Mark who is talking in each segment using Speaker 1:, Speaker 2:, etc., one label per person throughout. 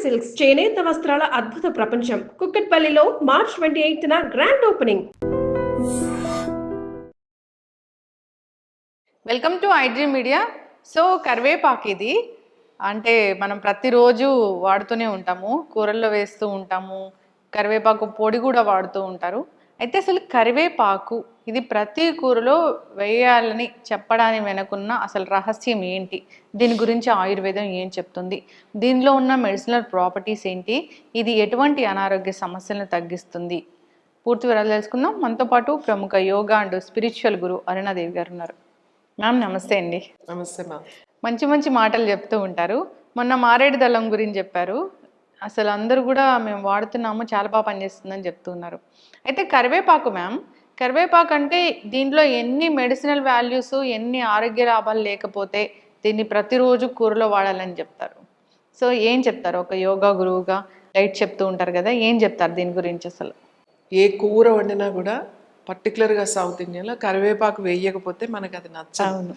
Speaker 1: Silks చేనేత వస్త్రాల అద్భుత ప్రపంచం. కుక్కట్పల్లిలో మార్చ్ 28న grand opening.
Speaker 2: Welcome to iDream media. So కరివేపాకు ఇది అంటే మనం ప్రతిరోజు వాడుతూనే ఉంటాము, కూరల్లో వేస్తూ ఉంటాము, కరివేపాకు పొడి కూడా వాడుతూ ఉంటారు. అయితే అసలు కరివేపాకు ఇది ప్రతి కూరలో వేయాలని చెప్పడానికి వెనుకున్న అసలు రహస్యం ఏంటి, దీని గురించి ఆయుర్వేదం ఏం చెప్తుంది, దీనిలో ఉన్న మెడిసినల్ ప్రాపర్టీస్ ఏంటి, ఇది ఎటువంటి అనారోగ్య సమస్యలను తగ్గిస్తుంది, పూర్తి వివరాలు తెలుసుకుందాం. మనతో పాటు ప్రముఖ యోగా అండ్ స్పిరిచువల్ గురు అరుణాదేవి గారు ఉన్నారు. మ్యామ్ నమస్తే అండి.
Speaker 3: నమస్తే మ్యామ్.
Speaker 2: మంచి మంచి మాటలు చెప్తూ ఉంటారు. మొన్న మారేడు దళం గురించి చెప్పారు. అసలు అందరూ కూడా మేము వాడుతున్నాము, చాలా బాగా పనిచేస్తుందని చెప్తున్నారు. అయితే కరివేపాకు మ్యామ్, కరివేపాకు అంటే దీంట్లో ఎన్ని మెడిసినల్ వాల్యూస్, ఎన్ని ఆరోగ్య లాభాలు లేకపోతే దీన్ని ప్రతిరోజు కూరలో వాడాలని చెప్తారు. సో ఏం చెప్తారు, ఒక యోగా గురువుగా డైట్ చెప్తూ ఉంటారు కదా, ఏం చెప్తారు దీని గురించి? అసలు
Speaker 3: ఏ కూర వండినా కూడా పర్టికులర్గా సౌత్ ఇండియన్లో కరివేపాకు వేయకపోతే మనకి అది నచ్చదు.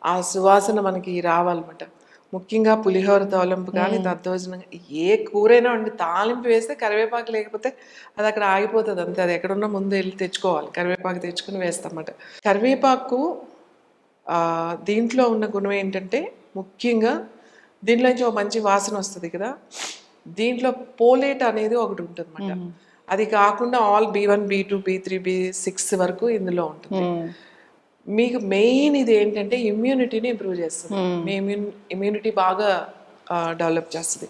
Speaker 3: ఆ సువాసన మనకి రావాలన్నమాట. ముఖ్యంగా పులిహోర తాలింపు కానీ దద్దోజనం, ఏ కూరైనా వండి తాలింపు వేస్తే కరివేపాకు లేకపోతే అది అక్కడ ఆగిపోతుంది అంతే. అది ఎక్కడున్నా ముందు వెళ్ళి తెచ్చుకోవాలి, కరివేపాకు తెచ్చుకుని వేస్తామన్నమాట. కరివేపాకు దీంట్లో ఉన్న గుణం ఏంటంటే ముఖ్యంగా దీంట్లో నుంచి ఒక మంచి వాసన వస్తుంది కదా. దీంట్లో పోలేట్ అనేది ఒకటి ఉంటుంది అన్నమాట. అది కాకుండా all B1, B2, B3, B6 వరకు ఇందులో ఉంటుంది. మీకు మెయిన్ ఇది ఏంటంటే ఇమ్యూనిటీని ఇంప్రూవ్ చేస్తుంది. మీ ఇమ్యూనిటీ బాగా డెవలప్ చేస్తుంది.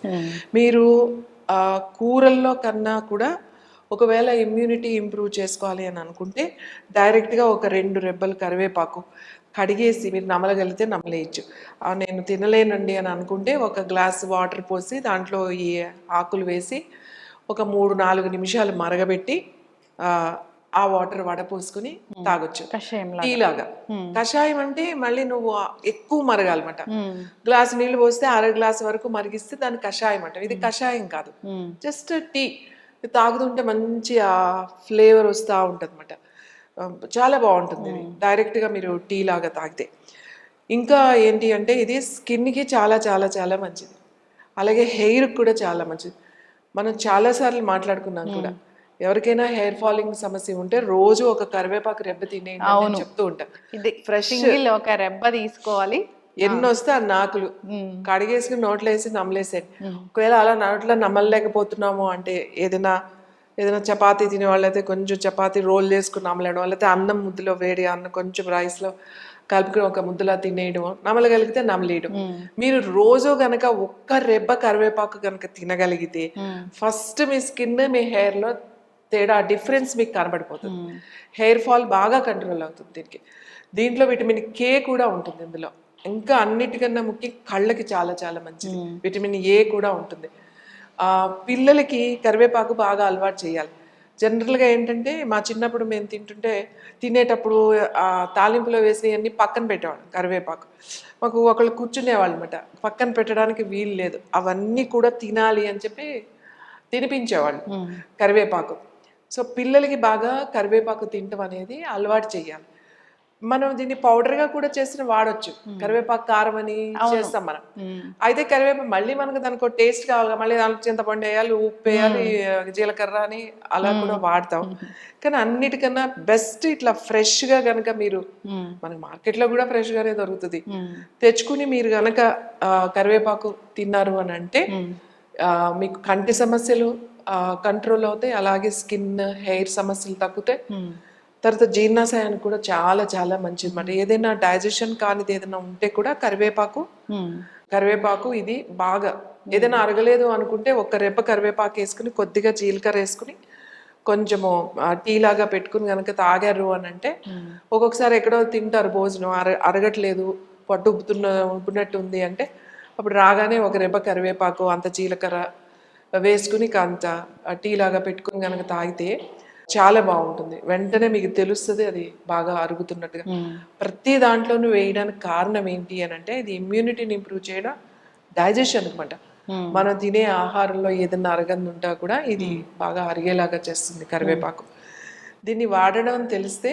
Speaker 3: మీరు కూరల్లో కన్నా కూడా ఒకవేళ ఇమ్యూనిటీ ఇంప్రూవ్ చేసుకోవాలి అని అనుకుంటే డైరెక్ట్గా ఒక 2 రెబ్బలు కరివేపాకు కడిగేసి మీరు నమలగలిగితే నమలేయచ్చు. నేను తినలేనండి అని అనుకుంటే ఒక గ్లాస్ వాటర్ పోసి దాంట్లో ఈ ఆకులు వేసి ఒక 3-4 నిమిషాలు మరగబెట్టి ఆ వాటర్ వడపోసుకుని తాగొచ్చు. టీలాగా. కషాయం అంటే మళ్ళీ నువ్వు ఎక్కువ మరగాలన్నమాట. గ్లాసు నీళ్లు పోస్తే 1/2 గ్లాసు వరకు మరిగిస్తే దాన్ని కషాయం అంట. ఇది కషాయం కాదు, జస్ట్ టీ. తాగుతుంటే మంచి ఆ ఫ్లేవర్ వస్తూ ఉంటుంది అన్నమాట. చాలా బాగుంటుంది ఇది డైరెక్ట్గా మీరు టీ లాగా తాగితే. ఇంకా ఏంటి అంటే ఇది స్కిన్కి చాలా చాలా చాలా మంచిది, అలాగే హెయిర్కి కూడా చాలా మంచిది. మనం చాలాసార్లు మాట్లాడుకున్నాం కూడా, ఎవరికైనా హెయిర్ ఫాలింగ్ సమస్య ఉంటే రోజు ఒక కరివేపాకు రెబ్బ తినేయండి అని చెప్తూ ఉంటాం. ఫ్రెష్
Speaker 2: ఒక రెబ్బ తీసుకోవాలి,
Speaker 3: ఎన్ని వస్తే ఆ నాకులు కడిగేసుకుని నోట్లో వేసి నమ్మలేసేది. ఒకవేళ అలా నోట్లో నమ్మలేకపోతున్నాము అంటే ఏదైనా చపాతీ తినే వాళ్ళైతే కొంచెం చపాతీ రోల్ చేసుకుని నమ్మలేయడం, లేకపోతే అన్నం ముద్దలో వేడి అన్నం కొంచెం రైస్లో కలుపుకుని ఒక ముద్దలా తినేయడం, నమలగలిగితే నమలేయడం. మీరు రోజు గనక ఒక్క రెబ్బ కరివేపాకు కనుక తినగలిగితే ఫస్ట్ మీ స్కిన్, మీ హెయిర్లో తేడా డిఫరెన్స్ మీకు కనబడిపోతుంది. హెయిర్ ఫాల్ బాగా కంట్రోల్ అవుతుంది దీంట్లో విటమిన్ K కూడా ఉంటుంది ఇందులో. ఇంకా అన్నిటికన్నా ముఖ్యం కళ్ళకి చాలా చాలా మంచిది, విటమిన్ A కూడా ఉంటుంది. పిల్లలకి కరివేపాకు బాగా అలవాటు చేయాలి. జనరల్గా ఏంటంటే మా చిన్నప్పుడు మేము తినేటప్పుడు తాలింపులో వేసినవన్నీ పక్కన పెట్టేవాళ్ళం. కరివేపాకు మాకు ఒకళ్ళు కూర్చునేవాళ్ళు అనమాట, పక్కన పెట్టడానికి వీలు లేదు. అవన్నీ కూడా తినాలి అని చెప్పి తినిపించేవాళ్ళు కరివేపాకు. సో పిల్లలకి బాగా కరివేపాకు తినటం అనేది అలవాటు చేయాలి. మనం దీన్ని పౌడర్గా కూడా చేసిన వాడచ్చు. కరివేపాకు కారం అని చేస్తాం మనం. అయితే కరివేపాకు మళ్ళీ మనకు దానికి టేస్ట్ కావాలి, మళ్ళీ దానికి చింతపండు వేయాలి, ఉప్పు వేయాలి, జీలకర్ర అని అలా కూడా వాడతాం. కానీ అన్నిటికన్నా బెస్ట్ ఇట్లా ఫ్రెష్గా కనుక మీరు, మనకి మార్కెట్లో కూడా ఫ్రెష్గానే దొరుకుతుంది, తెచ్చుకుని మీరు కనుక కరివేపాకు తిన్నారు అని అంటే మీకు కంటి సమస్యలు కంట్రోల్ అవుతాయి, అలాగే స్కిన్ హెయిర్ సమస్యలు తగ్గుతాయి. తర్వాత జీర్ణాశయానికి కూడా చాలా చాలా మంచిది అన్నమాట. ఏదైనా డైజెషన్ కానిది ఏదైనా ఉంటే కూడా కరివేపాకు ఇది బాగా, ఏదైనా అరగలేదు అనుకుంటే ఒక రెబ్బ కరివేపాకు వేసుకుని కొద్దిగా జీలకర్ర వేసుకుని కొంచెము టీ లాగా పెట్టుకుని కనుక తాగారు అని అంటే, ఒక్కొక్కసారి ఎక్కడో తింటారు భోజనం అరగట్లేదు, పట్టు ఉబ్బుతున్నట్టు ఉంది అంటే అప్పుడు రాగానే ఒక రెబ్బ కరివేపాకు అంత జీలకర్ర వేసుకుని అంత టీ లాగా పెట్టుకుని కనుక తాగితే చాలా బాగుంటుంది. వెంటనే మీకు తెలుస్తుంది అది బాగా అరుగుతున్నట్టుగా. ప్రతి దాంట్లోనూ వేయడానికి కారణం ఏంటి అని అంటే ఇది ఇమ్యూనిటీని ఇంప్రూవ్ చేయడం, డైజెషన్ అనమాట. మనం తినే ఆహారంలో ఏదైనా అరగంది ఉంటా కూడా ఇది బాగా అరిగేలాగా చేస్తుంది కరివేపాకు. దీన్ని వాడడం తెలిస్తే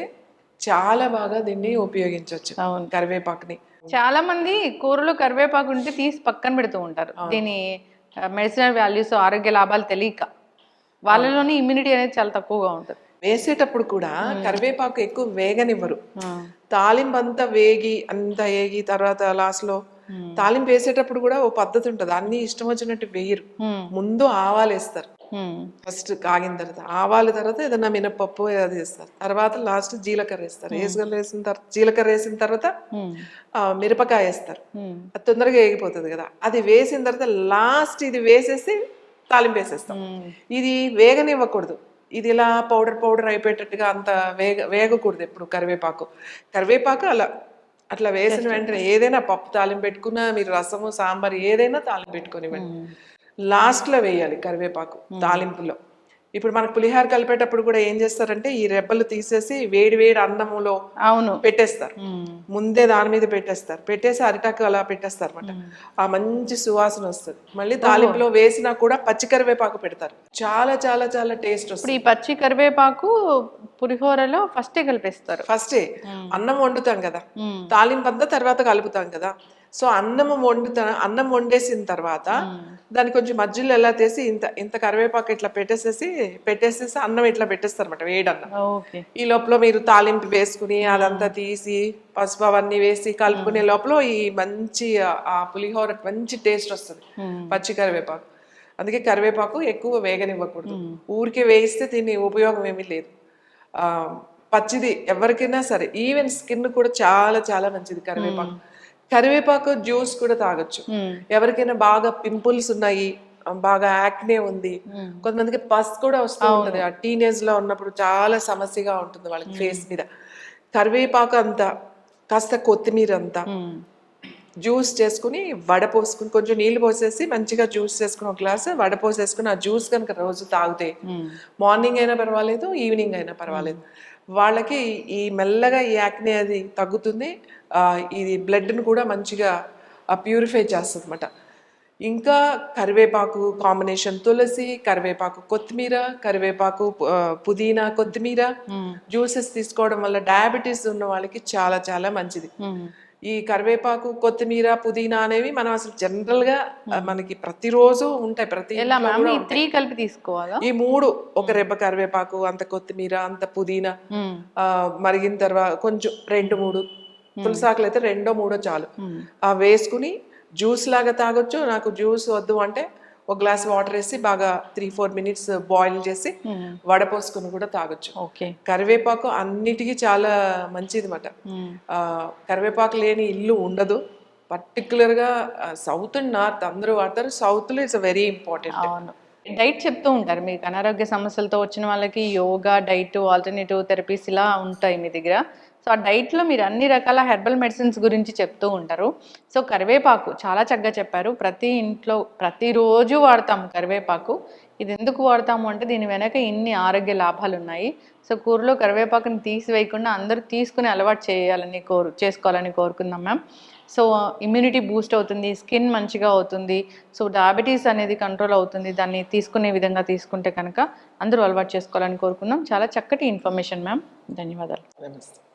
Speaker 3: చాలా బాగా దీన్ని ఉపయోగించవచ్చు కరివేపాకుని.
Speaker 2: చాలా మంది కూరలో కరివేపాకు ఉంటే తీసి పక్కన పెడుతూ ఉంటారు, దీని మెడిసినల్ వాల్యూస్ ఆరోగ్య లాభాలు తెలియక వాళ్ళలోని ఇమ్యూనిటీ అనేది చాలా తక్కువగా ఉంటుంది.
Speaker 3: వేసేటప్పుడు కూడా కరివేపాకు ఎక్కువ వేగనివ్వరు. తాలింపు అంతా వేగి అంతా వేగి తర్వాత లాస్ట్ లో తాలింపు వేసేటప్పుడు కూడా ఓ పద్ధతి ఉంటుంది, అన్ని ఇష్టం వచ్చినట్టు వేయరు. ముందు ఆవాలు వేస్తారు, ఫస్ట్ కాగిన తర్వాత ఆవాల తర్వాత ఏదైనా మినపప్పు అది వేస్తారు, తర్వాత లాస్ట్ జీలకర్ర వేస్తారు. వేసిన తర్వాత జీలకర్ర వేసిన తర్వాత మిరపకాయ వేస్తారు, అది తొందరగా వేగిపోతుంది కదా. అది వేసిన తర్వాత లాస్ట్ ఇది వేసేసి తాలింపు వేసేస్తాం. ఇది వేగనివ్వకూడదు, ఇది ఇలా పౌడర్ అయిపోయేటట్టుగా అంత వేగకూడదు ఎప్పుడు. కరివేపాకు అట్లా వేసిన వెంటనే ఏదైనా పప్పు తాలింపు పెట్టుకున్నా, మీరు రసము సాంబార్ ఏదైనా తాలింపు పెట్టుకొని లాస్ట్ లో వేయాలి కరివేపాకు తాలింపులో. ఇప్పుడు మనకు పులిహార కలిపేటప్పుడు కూడా ఏం చేస్తారంటే ఈ రెబ్బలు తీసేసి వేడి అన్నంలో పెట్టేస్తారు, ముందే దాని మీద పెట్టేసి అరిటాకు అలా పెట్టేస్తారు అన్నమాట. ఆ మంచి సువాసన వస్తుంది. మళ్ళీ తాలింపులో వేసినా కూడా పచ్చి కరివేపాకు పెడతారు, చాలా చాలా చాలా టేస్ట్ వస్తుంది.
Speaker 2: ఈ పచ్చి కరివేపాకు పులిహోరలో ఫస్టే కలిపేస్తారు.
Speaker 3: ఫస్టే అన్నం వండుతాం కదా, తాలింపు అంతా తర్వాత కలుపుతాం కదా. సో అన్నం వండేసిన తర్వాత దాన్ని కొంచెం మధ్యలో ఎలా తీసి ఇంత కరివేపాకు ఇట్లా పెట్టేసేసి అన్నం ఇట్లా పెట్టేస్తారు అనమాట, వేడన్నం. ఈ లోపల మీరు తాలింపు వేసుకుని అదంతా తీసి పసుపు అవన్నీ వేసి కలుపుకునే లోపల ఈ మంచి ఆ పులిహోర మంచి టేస్ట్ వస్తుంది పచ్చి కరివేపాకు. అందుకే కరివేపాకు ఎక్కువ వేగనివ్వకూడదు, ఊరికే వేయిస్తే దీని ఉపయోగం ఏమీ లేదు. పచ్చిది ఎవరికైనా సరే, ఈవెన్ స్కిన్ కూడా చాలా చాలా మంచిది కరివేపాకు జ్యూస్ కూడా తాగొచ్చు. ఎవరికైనా బాగా పింపుల్స్ ఉన్నాయి, బాగా యాక్నే ఉంది, కొంతమందికి పస్ కూడా వస్తూ ఉంటుంది, ఆ టీనేజ్ లో ఉన్నప్పుడు చాలా సమస్యగా ఉంటుంది వాళ్ళకి ఫేస్ మీద. కరివేపాకు అంతా కాస్త కొత్తిమీర అంతా జ్యూస్ చేసుకుని వడపోసుకుని కొంచెం నీళ్లు పోసేసి మంచిగా జ్యూస్ చేసుకుని ఒక గ్లాస్ వడపోసేసుకుని ఆ జ్యూస్ కనుక రోజు తాగితే మార్నింగ్ అయినా పర్వాలేదు, ఈవినింగ్ అయినా పర్వాలేదు, వాళ్ళకి ఈ మెల్లగా ఈ యాక్నే అది తగ్గుతుంది. ఇది బ్లడ్ని కూడా మంచిగా ప్యూరిఫై చేస్తుంది అన్నమాట. ఇంకా కరివేపాకు కాంబినేషన్ తులసి, కరివేపాకు కొత్తిమీర, కరివేపాకు పుదీనా కొత్తిమీర జ్యూసెస్ తీసుకోవడం వల్ల డయాబెటీస్ ఉన్న వాళ్ళకి చాలా చాలా మంచిది. ఈ కరివేపాకు కొత్తిమీర పుదీనా అనేవి మనం అసలు జనరల్ గా మనకి ప్రతిరోజు ఉంటాయి,
Speaker 2: కలిపి తీసుకోవాలా? ఈ
Speaker 3: 3 ఒక రెబ్బ కరివేపాకు, అంత కొత్తిమీర, అంత పుదీనా, మరిగిన తర్వాత కొంచెం 2-3 తులసాకులు అయితే 2-3 చాలు, వేసుకుని జ్యూస్ లాగా తాగొచ్చు. నాకు జ్యూస్ వద్దు అంటే ఒక గ్లాస్ వాటర్ వేసి బాగా 3-4 మినిట్స్ బాయిల్ చేసి వడపోసుకుని కూడా తాగొచ్చు. కరివేపాకు అన్నిటికీ చాలా మంచిది అన్నమాట. కరివేపాకు లేని ఇల్లు ఉండదు. పర్టికులర్ గా సౌత్ అండ్ నార్త్ అందరూ వాడతారు, సౌత్ లో ఇట్స్ వెరీ ఇంపార్టెంట్.
Speaker 2: డైట్ చెప్తూ ఉంటారు మీకు, అనారోగ్య సమస్యలతో వచ్చిన వాళ్ళకి యోగా, డైట్, ఆల్టర్నేటివ్ థెరపీస్ ఇలా ఉంటాయి మీ దగ్గర. సో ఆ డైట్లో మీరు అన్ని రకాల హెర్బల్ మెడిసిన్స్ గురించి చెప్తూ ఉంటారు. సో కరివేపాకు చాలా చక్కగా చెప్పారు. ప్రతి ఇంట్లో ప్రతిరోజు వాడతాము కరివేపాకు. ఇది ఎందుకు వాడతాము అంటే దీని వెనక ఇన్ని ఆరోగ్య లాభాలు ఉన్నాయి. సో కూరలో కరివేపాకుని తీసివేయకుండా అందరూ తీసుకుని అలవాటు చేసుకోవాలని కోరుకుందాం మ్యామ్. సో ఇమ్యూనిటీ బూస్ట్ అవుతుంది, స్కిన్ మంచిగా అవుతుంది, సో డయాబెటీస్ అనేది కంట్రోల్ అవుతుంది. దాన్ని తీసుకునే విధంగా తీసుకుంటే కనుక అందరూ అలవాటు చేసుకోవాలని కోరుకుందాం. చాలా చక్కటి ఇన్ఫర్మేషన్ మ్యామ్, ధన్యవాదాలు.